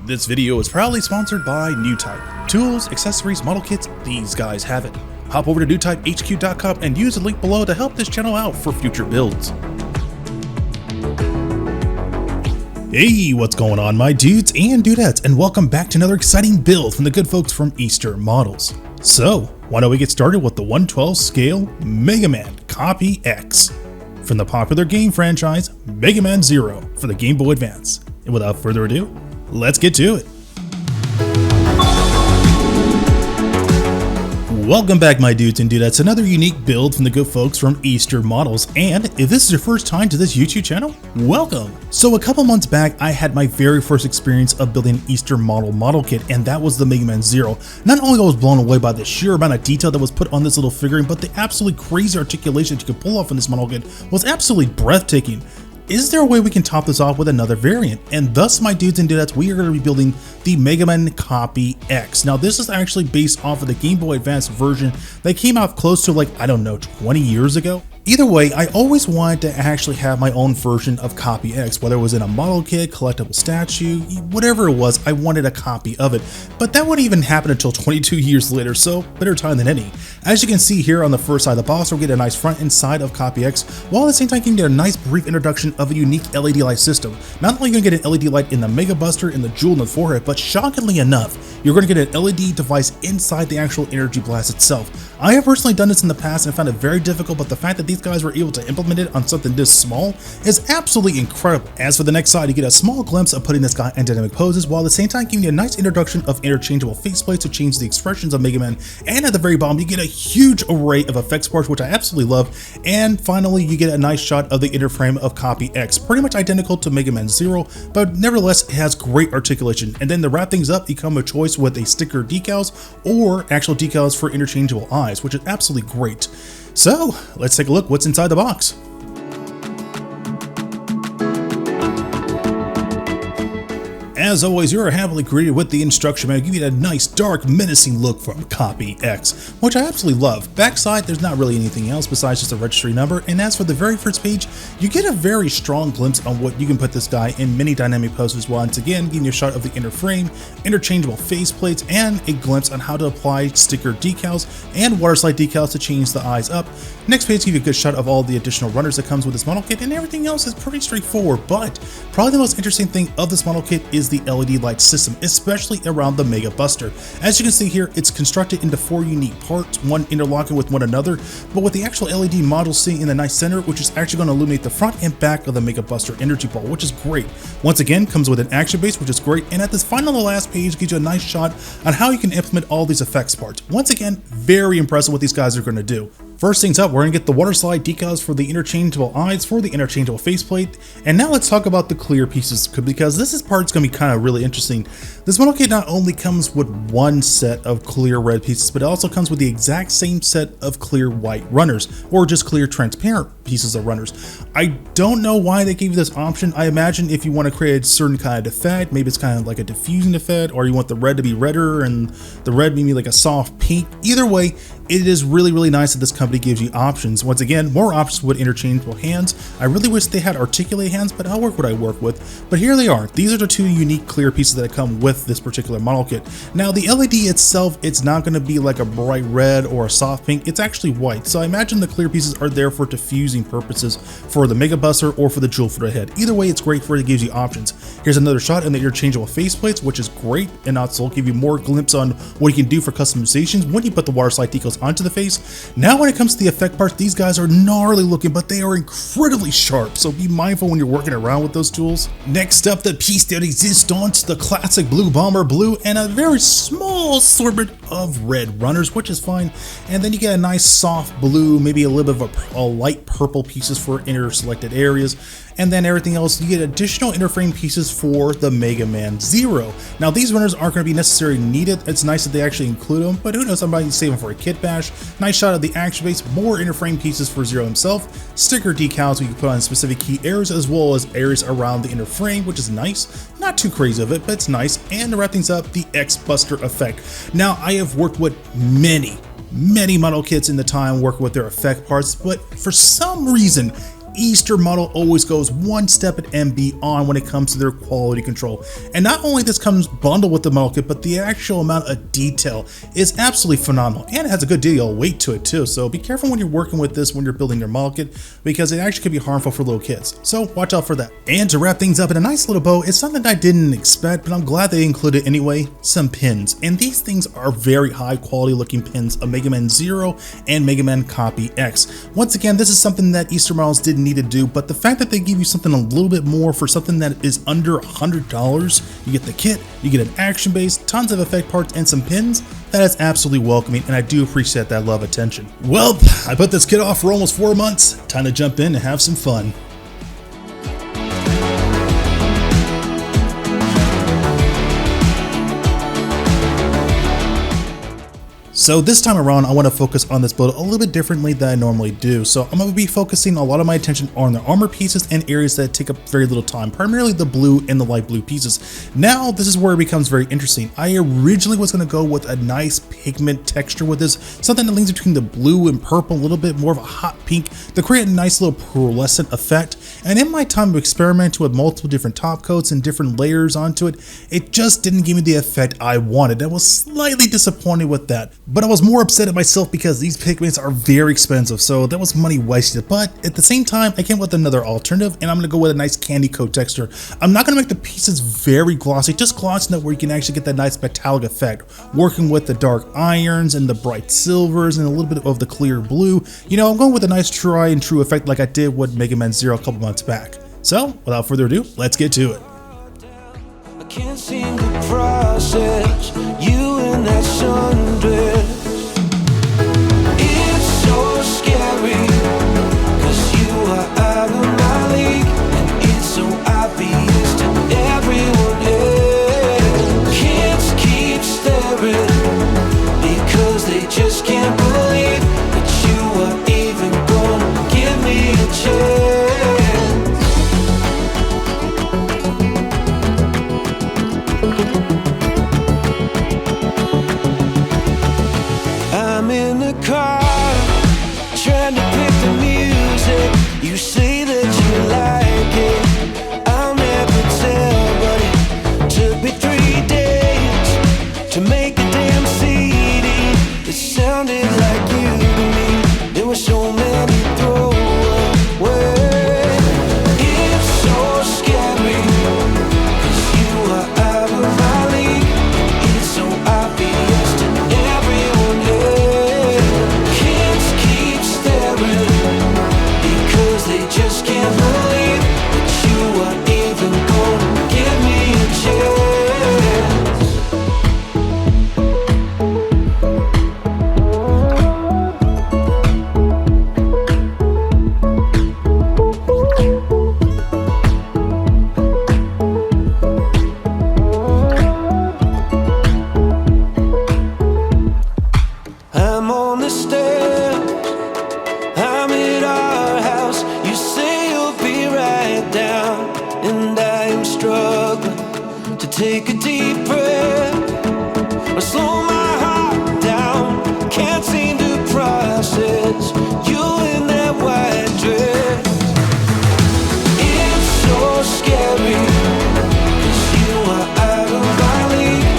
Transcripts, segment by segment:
This video is proudly sponsored by Newtype. Tools, accessories, model kits, these guys have it. Hop over to newtypehq.com and use the link below to help this channel out for future builds. Hey, what's going on my dudes and dudettes, and welcome back to another exciting build from the good folks from Easter Models. So, why don't we get started with the 1/12 scale MegamanCopy X from the popular game franchise Megaman Zero for the Game Boy Advance. And without further ado, let's get to it. Welcome back my dudes and dudettes, another unique build from the good folks from Easter Models, and if this is your first time to this YouTube channel, welcome! So a couple months back I had my very first experience of building an Easter model kit, and that was the Megaman Zero. Not only was I blown away by the sheer amount of detail that was put on this little figurine, but the absolutely crazy articulation that you could pull off in this model kit was absolutely breathtaking. Is there a way we can top this off with another variant? And thus, my dudes and dudettes, we are going to be building the MegamanCopy X. Now, this is actually based off of the Game Boy Advance version that came out close to, like, I don't know, 20 years ago. Either way, I always wanted to actually have my own version of Copy X, whether it was in a model kit, collectible statue, whatever it was, I wanted a copy of it. But that wouldn't even happen until 22 years later, so better time than any. As you can see here on the first side of the box, we'll get a nice front and side of Copy X, while at the same time you can get a nice brief introduction of a unique LED light system. Not only are you going to get an LED light in the Mega Buster and the jewel in the forehead, but shockingly enough, you're going to get an LED device inside the actual energy blast itself. I have personally done this in the past and found it very difficult, but the fact that these guys were able to implement it on something this small is absolutely incredible. As for the next side, you get a small glimpse of putting this guy in dynamic poses, while at the same time giving you a nice introduction of interchangeable faceplates to change the expressions of Mega Man. And at the very bottom, you get a huge array of effects parts, which I absolutely love. And finally, you get a nice shot of the inner frame of Copy X, pretty much identical to Mega Man Zero, but nevertheless, it has great articulation. And then to wrap things up, you come a choice with a sticker decals or actual decals for interchangeable eyes, which is absolutely great. So let's take a look what's inside the box. As always, you are happily greeted with the instruction manual, giving you a nice, dark, menacing look from Copy X, which I absolutely love. Backside, there's not really anything else besides just a registry number, and as for the very first page, you get a very strong glimpse on what you can put this guy in many dynamic poses, once again giving you a shot of the inner frame, interchangeable faceplates, and a glimpse on how to apply sticker decals and water slide decals to change the eyes up. Next page gives you a good shot of all the additional runners that comes with this model kit, and everything else is pretty straightforward, but probably the most interesting thing of this model kit is the LED light system, especially around the Mega Buster. As you can see here, it's constructed into 4 unique parts, one interlocking with one another, but with the actual LED module sitting in the nice center, which is actually going to illuminate the front and back of the Mega Buster energy ball, which is great. Once again, comes with an action base, which is great, and at this final last page gives you a nice shot on how you can implement all these effects parts. Once again, very impressive what these guys are going to do. First things up, we're going to get the water slide decals for the interchangeable eyes, for the interchangeable faceplate, and now let's talk about the clear pieces, because this part's going to be kind of really interesting. This model kit not only comes with one set of clear red pieces, but it also comes with the exact same set of clear white runners, or just clear transparent pieces of runners. I don't know why they gave you this option. I imagine if you want to create a certain kind of effect, maybe it's kind of like a diffusing effect, or you want the red to be redder and the red maybe like a soft pink. Either way, it is really nice that this company gives you options. Once again, more options with interchangeable hands. I really wish they had articulated hands, but I'll work what I work with. But here they are. These are the 2 unique clear pieces that come with this particular model kit. Now, the LED itself, it's not going to be like a bright red or a soft pink. It's actually white. So I imagine the clear pieces are there for diffusing purposes for the Mega Buster or for the jewel for the head. Either way, it's great for it gives you options. Here's another shot in the interchangeable faceplates, which is great, and also give you more glimpse on what you can do for customizations when you put the water slide decals onto the face. Now when it comes to the effect parts, these guys are gnarly looking, but they are incredibly sharp, so be mindful when you're working around with those tools. Next up, the piece de resistance, the classic blue bomber blue, and a very small assortment of red runners, which is fine. And then you get a nice soft blue, maybe a little bit of a light purple pieces for inner selected areas. And then everything else, you get additional interframe pieces for the Mega Man Zero. Now these runners aren't going to be necessarily needed. It's nice that they actually include them, but who knows, somebody save them for a kit bash. Nice shot of the action base, more interframe pieces for Zero himself, sticker decals we can put on specific key areas as well as areas around the inner frame, which is nice. Not too crazy of it, but it's nice. And to wrap things up, the X Buster effect. Now I have worked with many model kits in the time working with their effect parts, but for some reason Easter model always goes one step and beyond when it comes to their quality control. And not only this comes bundled with the model kit, but the actual amount of detail is absolutely phenomenal, and it has a good deal of weight to it too. So be careful when you're working with this when you're building your model kit, because it actually could be harmful for little kids. So watch out for that. And to wrap things up in a nice little bow, it's something I didn't expect, but I'm glad they included anyway, some pins. And these things are very high quality looking pins of Mega Man 0 and MegamanCopy X. Once again, this is something that Easter models didn't need to do, but the fact that they give you something a little bit more for something that is under $100, you get the kit, you get an action base, tons of effect parts, and some pins, that is absolutely welcoming, and I do appreciate that love attention. Well, I put this kit off for almost 4 months. Time to jump in and have some fun. So this time around, I want to focus on this build a little bit differently than I normally do. So I'm going to be focusing a lot of my attention on the armor pieces and areas that take up very little time, primarily the blue and the light blue pieces. Now, this is where it becomes very interesting. I originally was going to go with a nice pigment texture with this, something that leans between the blue and purple, a little bit more of a hot pink to create a nice little pearlescent effect. And in my time of experimenting with multiple different top coats and different layers onto it, it just didn't give me the effect I wanted. I was slightly disappointed with that. But I was more upset at myself because these pigments are very expensive, so that was money wasted. But at the same time, I came with another alternative, and I'm going to go with a nice candy coat texture. I'm not going to make the pieces very glossy, just glossy enough where you can actually get that nice metallic effect, working with the dark irons and the bright silvers and a little bit of the clear blue. You know, I'm going with a nice try and true effect like I did with Mega Man 0 a couple months back. So, without further ado, let's get to it. I can't seem to process you in that sundress. It's so scary, 'cause you are out of my league, and it's so obvious to everyone else. Kids keep staring, because they just can't believe that you are even gonna give me a chance. I'm in the car, trying to pick the music. You say that you like it, I'll never tell, but it took me 3 days to make a damn CD that sounded like you to me. There were so many throwaways. It's so scary, 'cause you are out of my league. It's so obvious to everyone else. Kids keep staring, because they just can't believe that you are even gonna give me a chance. I'm on the stairs, I'm at our house. You say you'll be right down, and I am struggling to take a deep breath or slow my heart down. Can't seem to process you in that white dress. It's so scary, 'cause you are out of my league.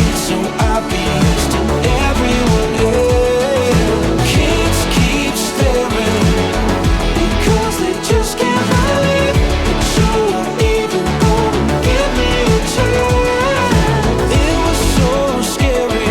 It's so obvious to everyone else. Kids keep staring, because they just can't believe that you are even gonna give me a chance. It was so scary,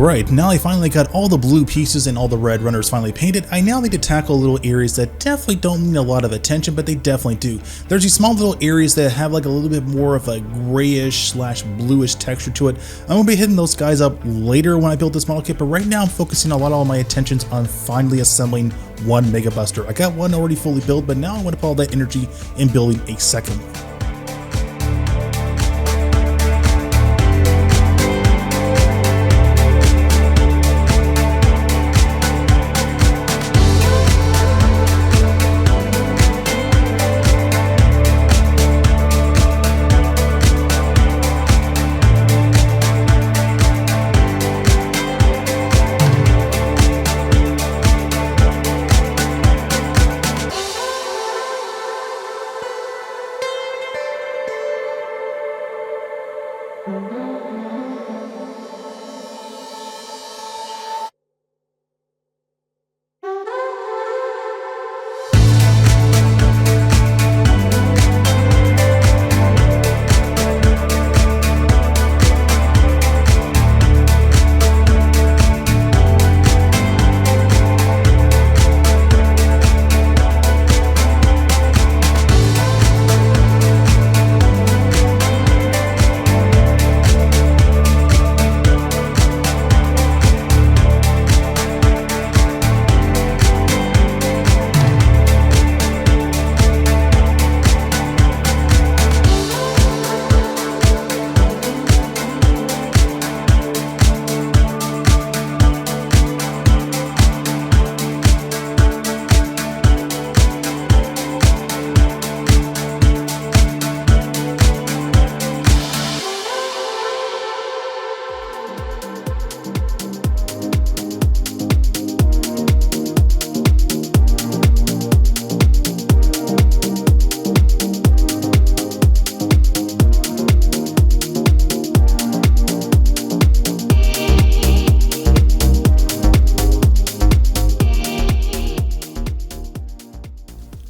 Alright, now I finally got all the blue pieces and all the red runners finally painted. I now need to tackle little areas that definitely don't need a lot of attention, but they definitely do. There's these small little areas that have like a little bit more of a grayish / bluish texture to it. I'm going to be hitting those guys up later when I build this model kit, but right now I'm focusing a lot of all my attentions on finally assembling one Mega Buster. I got one already fully built, but now I want to put all that energy in building a second one.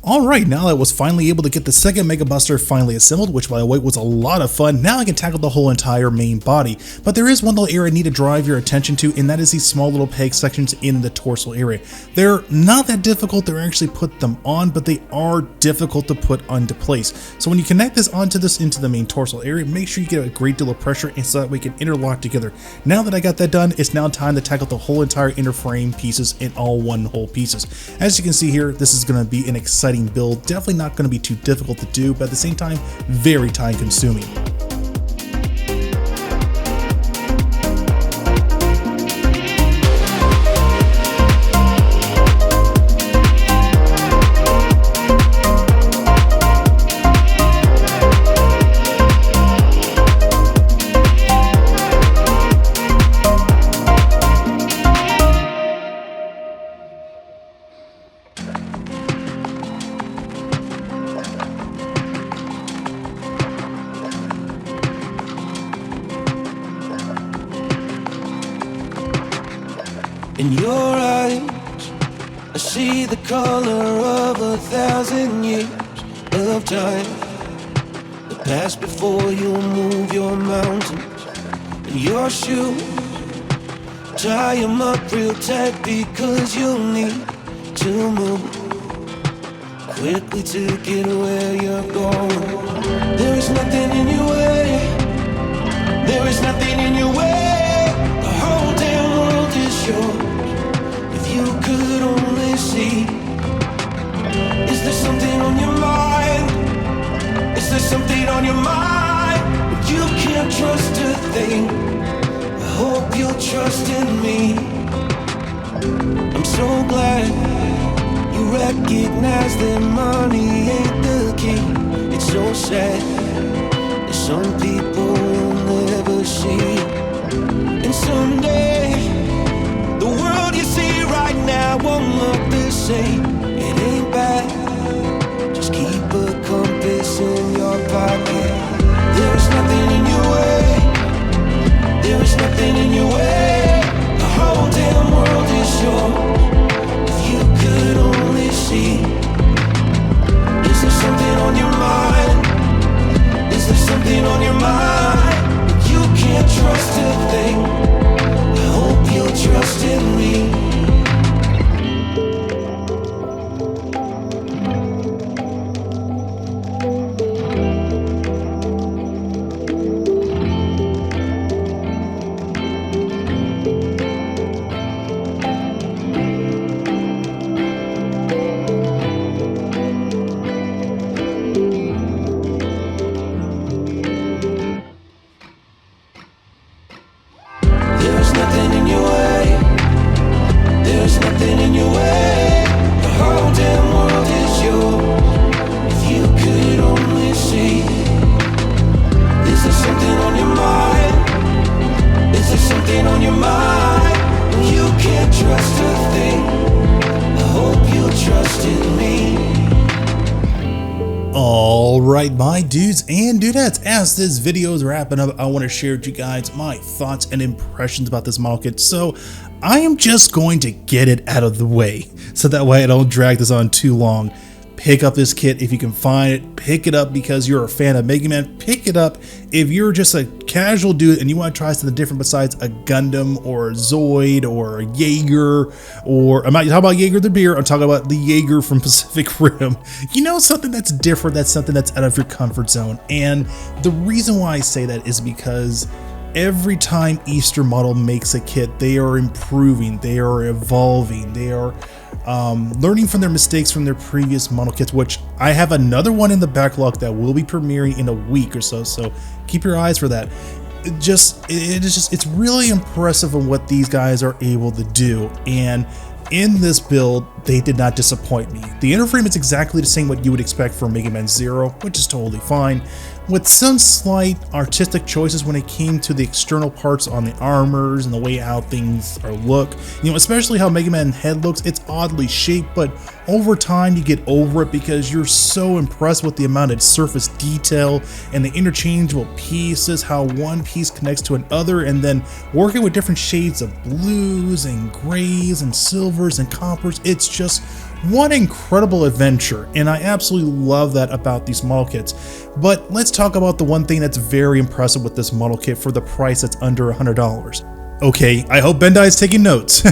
Alright, now I was finally able to get the second Mega Buster finally assembled, which by the way was a lot of fun. Now I can tackle the whole entire main body. But there is one little area I need to drive your attention to, and that is these small little peg sections in the torso area. They're not that difficult to actually put them on, but they are difficult to put onto place. So when you connect this onto this into the main torso area, make sure you get a great deal of pressure and so that we can interlock together. Now that I got that done, it's now time to tackle the whole entire inner frame pieces in all one whole pieces. As you can see here, this is going to be an exciting build. Definitely not going to be too difficult to do, but at the same time, very time consuming. In your eyes, I see the color of 1,000 years of time that pass before you move your mountains. And your shoes, tie them up real tight because you'll need to move quickly to get where you're going. There is nothing in your way. There is nothing in your way. The whole damn world is yours. You could only see. Is there something on your mind? Is there something on your mind? But you can't trust a thing. I hope you'll trust in me. I'm so glad you recognize that money ain't the key. It's so sad that some people will never see. And someday the world you see right now won't look the same. It ain't bad. Just keep a compass in your pocket. There is nothing in your way. There is nothing in your way. The whole damn world is yours. If you could only see. Is there something on your mind? Is there something on your mind? You can't trust a thing. I hope you Alright, my dudes and dudettes, as this video is wrapping up, I want to share with you guys my thoughts and impressions about this model kit. So I am just going to get it out of the way, so that way I don't drag this on too long. Pick up this kit if you can find it. Pick it up because you're a fan of Mega Man. Pick it up if you're just a casual dude and you want to try something different besides a Gundam or a Zoid or a Jaeger, or I'm not talking about Jaeger the beer, I'm talking about the Jaeger from Pacific Rim. You know, something that's different, that's something that's out of your comfort zone. And the reason why I say that is because every time Easter Model makes a kit, they are improving, they are evolving, they are learning from their mistakes from their previous model kits, which I have another one in the backlog that will be premiering in a week or so, so keep your eyes for that. It's really impressive on what these guys are able to do, and in this build they did not disappoint me. The inner frame is exactly the same what you would expect from Mega Man 0, which is totally fine, with some slight artistic choices when it came to the external parts on the armors and the way how things are look. You know, especially how Mega Man head looks, it's oddly shaped, but over time you get over it because you're so impressed with the amount of surface detail and the interchangeable pieces, how one piece connects to another, and then working with different shades of blues and grays and silvers and coppers. It's just one incredible adventure, and I absolutely love that about these model kits. But let's talk about the one thing that's very impressive with this model kit for the price that's under $100. Okay, I hope Bandai is taking notes.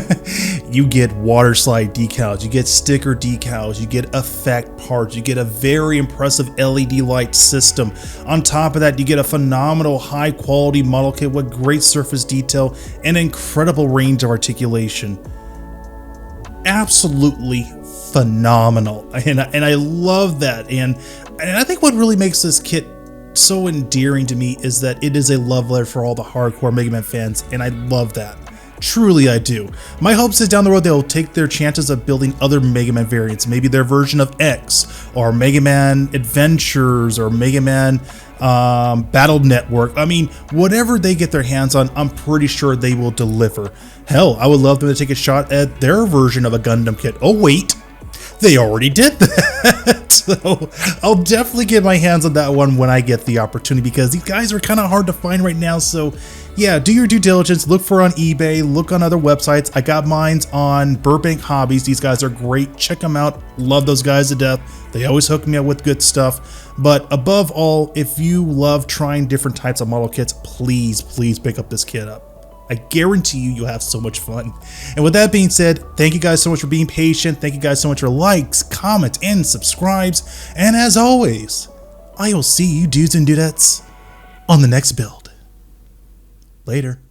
You get water slide decals, you get sticker decals, you get effect parts, you get a very impressive LED light system. On top of that, you get a phenomenal high quality model kit with great surface detail and incredible range of articulation. Absolutely phenomenal, and I love that, and I think what really makes this kit so endearing to me is that it is a love letter for all the hardcore Mega Man fans, and I love that. Truly I do. My hopes is down the road they'll take their chances of building other Mega Man variants, maybe their version of X, or Mega Man Adventures, or Mega Man Battle Network. I mean, whatever they get their hands on, I'm pretty sure they will deliver. Hell, I would love them to take a shot at their version of a Gundam kit. Oh wait, they already did that. So I'll definitely get my hands on that one when I get the opportunity, because these guys are kind of hard to find right now. So yeah, do your due diligence, look for on eBay, look on other websites. I got mines on Burbank Hobbies. These guys are great, check them out. Love those guys to death. They always hook me up with good stuff. But above all, if you love trying different types of model kits, please pick up this kit up. I guarantee you'll have so much fun. And with that being said, thank you guys so much for being patient. Thank you guys so much for likes, comments, and subscribes. And as always, I will see you dudes and dudettes on the next build. Later.